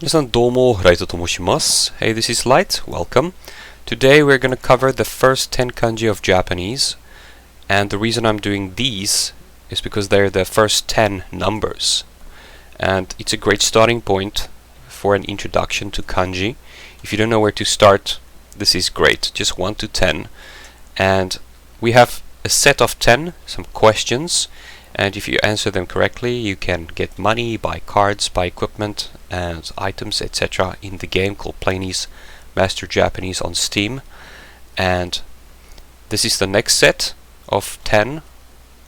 皆さんどうも、ライトと申します。Hey, this is Light. Welcome. Today we're going to cover the first 10 kanji of Japanese. And the reason I'm doing these is because they're the first 10 numbers. And it's a great starting point for an introduction to kanji. If you don't know where to start, this is great. Just 1 to 10. And we have a set of 10, some questions. And if you answer them correctly, you can get money, buy cards, buy equipment and items, etc. in the game called Plainies Master Japanese on Steam. And this is the next set of 10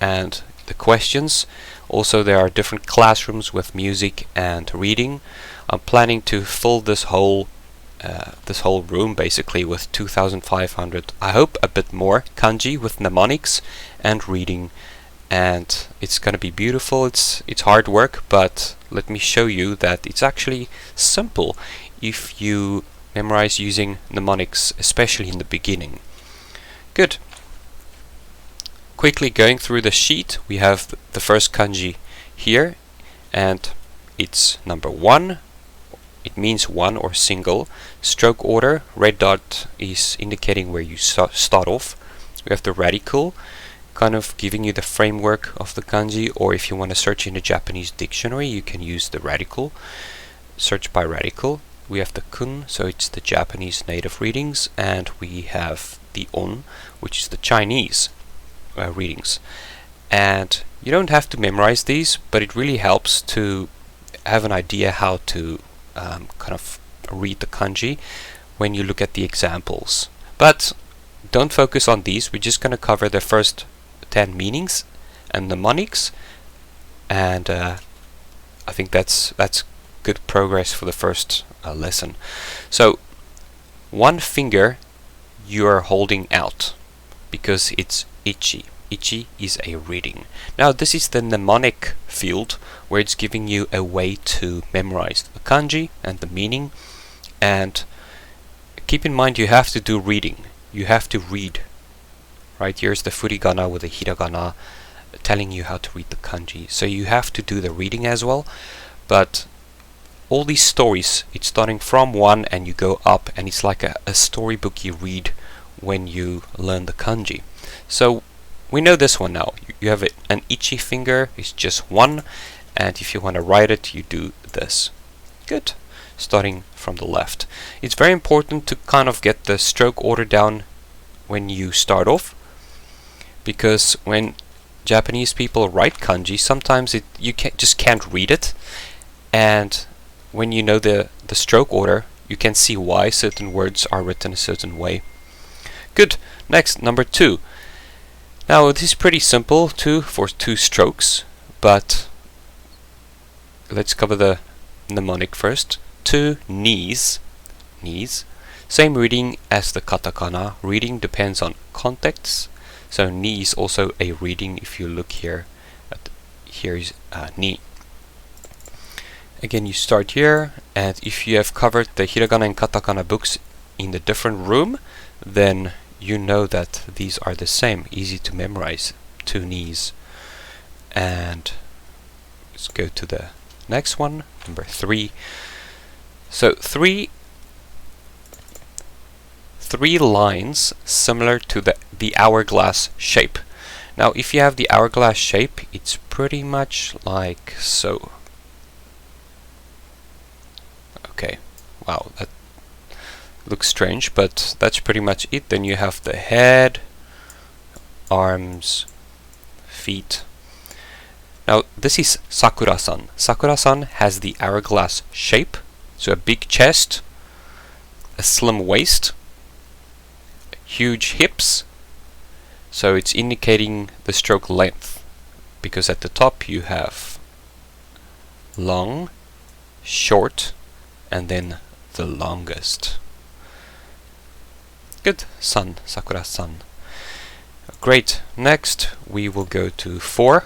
and the questions. Also, there are different classrooms with music and reading. I'm planning to fill this whole room basically with 2,500, I hope a bit more, kanji with mnemonics and reading. And it's gonna be beautiful. It's hard work, but let me show you that it's actually simple if you memorize using mnemonics, especially in the beginning. Good. Quickly going through the sheet, we have the first kanji here, and it's number 1. It means one or single. Stroke order, red dot is indicating where you start off. We have the radical, kind of giving you the framework of the kanji, or if you want to search in a Japanese dictionary, you can use the radical. Search by radical. We have the kun, so it's the Japanese native readings, and we have the on, which is the Chinese readings. And you don't have to memorize these, but it really helps to have an idea how to kind of read the kanji when you look at the examples. But don't focus on these. We're just going to cover the first 10 meanings and mnemonics, and I think that's good progress for the first lesson. So one finger you are holding out because it's ichi. Ichi is a reading. Now this is the mnemonic field where it's giving you a way to memorize the kanji and the meaning. And keep in mind, you have to do reading. You have to read. Right, here's the furigana with the hiragana telling you how to read the kanji. So you have to do the reading as well. But all these stories, it's starting from 1 and you go up, and it's like a storybook you read when you learn the kanji. So we know this one now. You have an ichi finger, it's just 1, and if you want to write it, you do this. Good. Starting from the left. It's very important to kind of get the stroke order down when you start off, because when Japanese people write kanji, sometimes you just can't read it, and when you know the stroke order, you can see why certain words are written a certain way. Good. Next, number 2. Now this is pretty simple, 2 for 2 strokes, but let's cover the mnemonic first. 2 knees. Same reading as the katakana. Reading depends on context. So knee is also a reading. If you look here, here is knee. Again, you start here, and if you have covered the hiragana and katakana books in the different room, then you know that these are the same. Easy to memorize. 2 knees. And let's go to the next one, number 3. So three lines similar to the hourglass shape. Now if you have the hourglass shape, it's pretty much like so. Okay, wow, that looks strange, but that's pretty much it. Then you have the head, arms, feet. Now this is Sakura-san. Sakura-san has the hourglass shape, so a big chest, a slim waist, huge hips, so it's indicating the stroke length, because at the top you have long, short, and then the longest. Good. San, Sakura-san. Great. Next we will go to 4.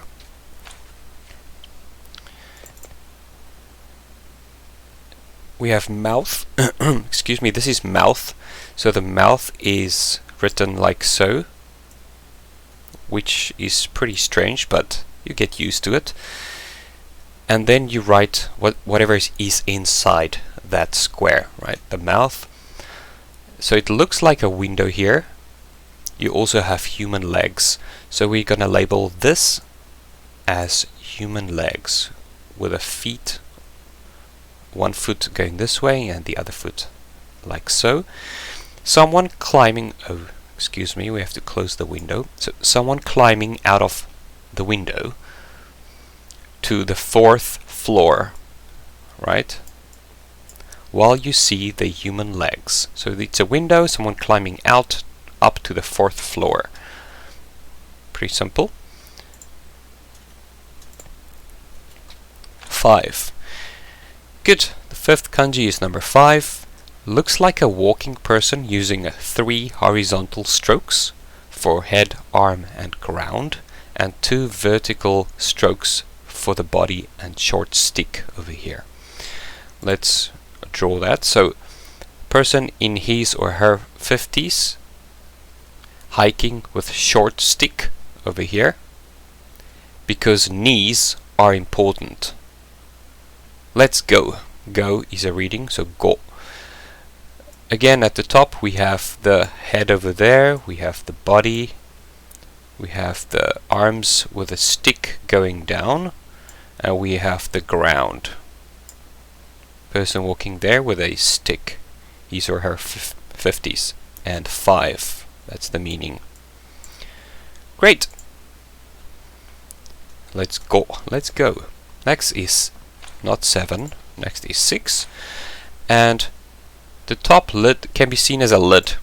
We have mouth. Excuse me, this is mouth. So the mouth is written like so, which is pretty strange, but you get used to it. And then you write whatever is inside that square, right? The mouth. So it looks like a window here. You also have human legs. So we're gonna label this as human legs with a feet, one foot going this way and the other foot like so. Someone climbing, oh, excuse me, we have to close the window. So someone climbing out of the window to the 4th floor, right? While you see the human legs. So it's a window, someone climbing out up to the 4th floor. Pretty simple. 5. Good. The 5th kanji is number 5. Looks like a walking person using 3 horizontal strokes for head, arm and ground, and 2 vertical strokes for the body and short stick over here. Let's draw that. So person in his or her 50s hiking with short stick over here, because knees are important. Let's go. Go is a reading, so go. Again, at the top we have the head over there, we have the body, we have the arms with a stick going down, and we have the ground. Person walking there with a stick, his or her 50s, and 5. That's the meaning. Great. Let's go. Let's go. Next is not 7. Next is 6. And the top lid can be seen as a lid.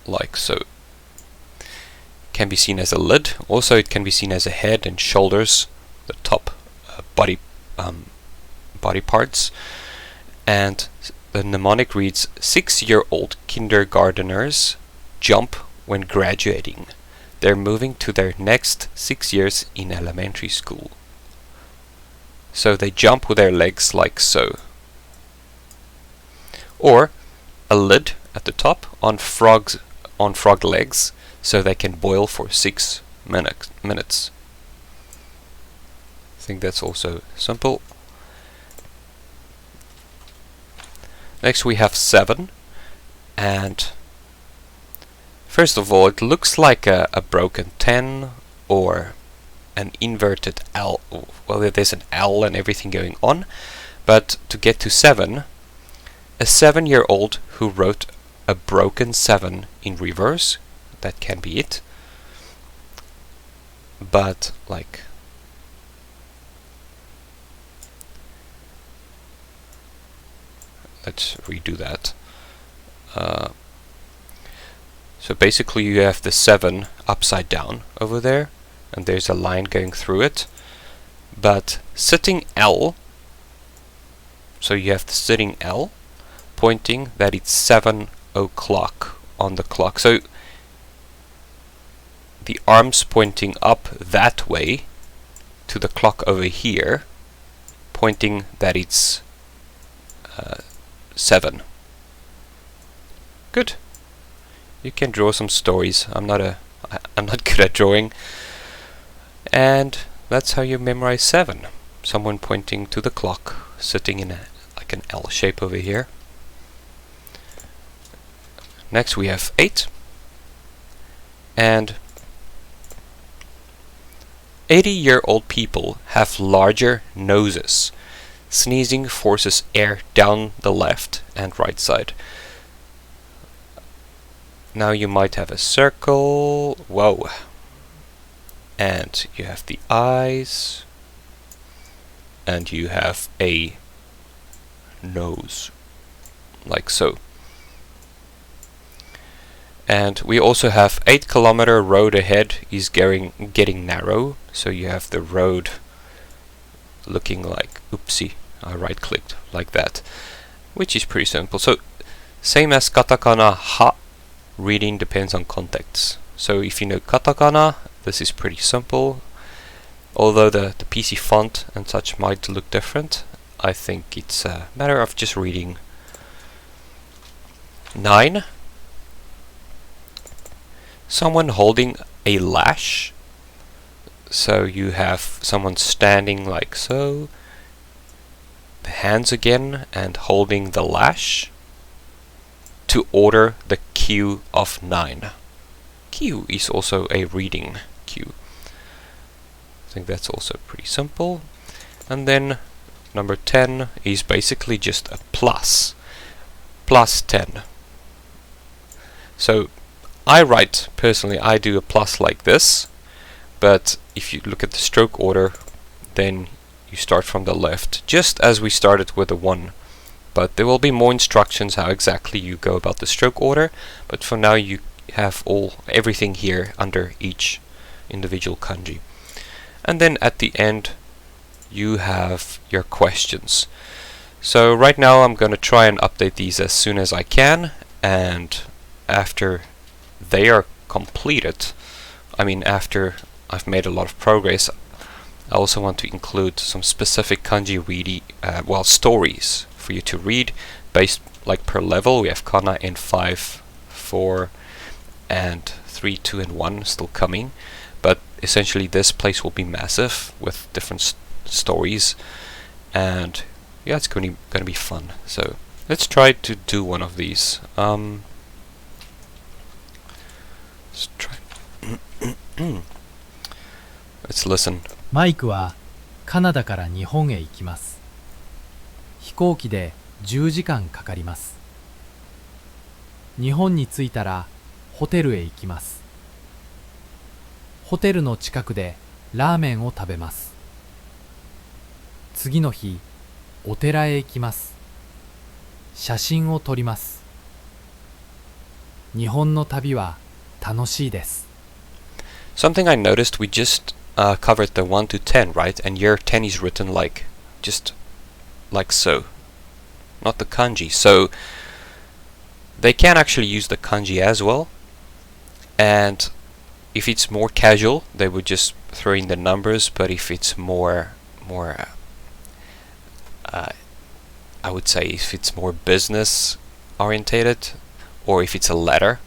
Like so. Can be seen as a lid. Also it can be seen as a head and shoulders. The top body parts. And the mnemonic reads, 6-year-old kindergarteners jump when graduating. They're moving to their next 6 years in elementary school. So they jump with their legs like so. Or a lid at the top on frog legs, so they can boil for 6 minutes. I think that's also simple. Next we have 7, and first of all it looks like a broken 10 or an inverted L. Well, there's an L and everything going on, but to get to 7, a 7-year-old who wrote a broken 7 in reverse, that can be it, but like let's redo that. So basically you have the 7 upside down over there, and there's a line going through it, but sitting L, so you have the sitting L pointing that it's 7 o'clock on the clock. So the arms pointing up that way to the clock over here, pointing that it's 7. Good. You can draw some stories. I'm not good at drawing. And that's how you memorize 7. Someone pointing to the clock, sitting in like an L shape over here. Next we have 8. And 80-year-old people have larger noses. Sneezing forces air down the left and right side. Now you might have a circle. Whoa. And you have the eyes. And you have a nose. Like so. And we also have 8-kilometer road ahead is getting narrow. So you have the road looking like, oopsie, I right clicked like that, which is pretty simple. So same as katakana ha, reading depends on context. So if you know katakana, this is pretty simple. Although the PC font and such might look different, I think it's a matter of just reading. 9. Someone holding a lash. So you have someone standing like so. the hands again and holding the lash to order the queue of 9. Q is also a reading queue. I think that's also pretty simple. And then number 10 is basically just a plus. Plus 10. So personally I do a plus like this, but if you look at the stroke order, then you start from the left, just as we started with the 1. But there will be more instructions how exactly you go about the stroke order, but for now you have everything here under each individual kanji. And then at the end you have your questions. So right now I'm going to try and update these as soon as I can, and after they are completed, after I've made a lot of progress, I also want to include some specific kanji stories for you to read based per level. We have kana in 5, 4 and 3, 2 and 1 still coming, but essentially this place will be massive with different stories, and yeah, it's going to be fun. So let's try to do one of these. Let's try. Let's listen. マイクはカナダから日本へ行きます。飛行機で10時間かかります。日本に着いたらホテルへ行きます。ホテルの近くでラーメンを食べます。次の日、お寺へ行きます。写真を撮ります。日本の旅は楽しいです。Something I noticed, we just covered the 1 to 10, right? And your 10 is written just like so, not the kanji. So they can actually use the kanji as well, and if it's more casual they would just throw in the numbers, but if it's more I would say if it's more business orientated, or if it's a letter,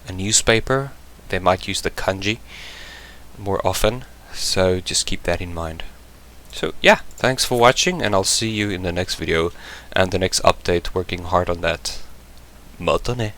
a newspaper, they might use the kanji more often. So just keep that in mind. So yeah, thanks for watching, and I'll see you in the next video and the next update, working hard on that. Mata ne.